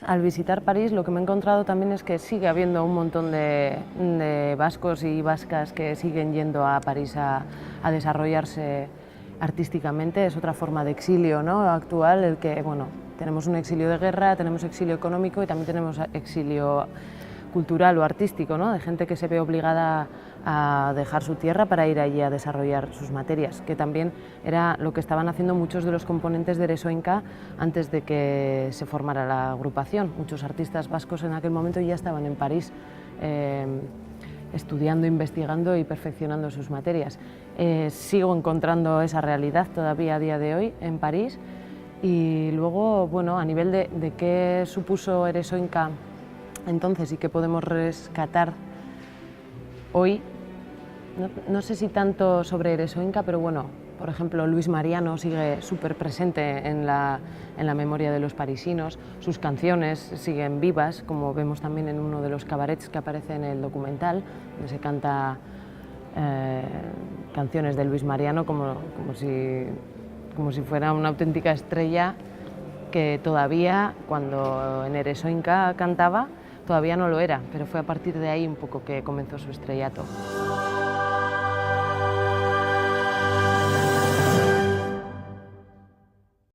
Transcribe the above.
al visitar París lo que me he encontrado también es que sigue habiendo un montón de vascos y vascas que siguen yendo a París a desarrollarse artísticamente. Es otra forma de exilio, ¿no?, actual, el que, bueno, tenemos un exilio de guerra, tenemos exilio económico y también tenemos exilio cultural o artístico, ¿no?, de gente que se ve obligada a dejar su tierra para ir allí a desarrollar sus materias, que también era lo que estaban haciendo muchos de los componentes de Eresoinka antes de que se formara la agrupación. Muchos artistas vascos en aquel momento ya estaban en París estudiando, investigando y perfeccionando sus materias. Sigo encontrando esa realidad todavía a día de hoy en París. Y luego, bueno, a nivel de qué supuso Eresoinka entonces y qué podemos rescatar hoy, no sé si tanto sobre Eresoinka, pero bueno, por ejemplo, Luis Mariano sigue súper presente en la memoria de los parisinos, sus canciones siguen vivas, como vemos también en uno de los cabarets que aparece en el documental, donde se canta canciones de Luis Mariano como si fuera una auténtica estrella, que todavía, cuando en Eresoinka cantaba, todavía no lo era, pero fue a partir de ahí un poco que comenzó su estrellato.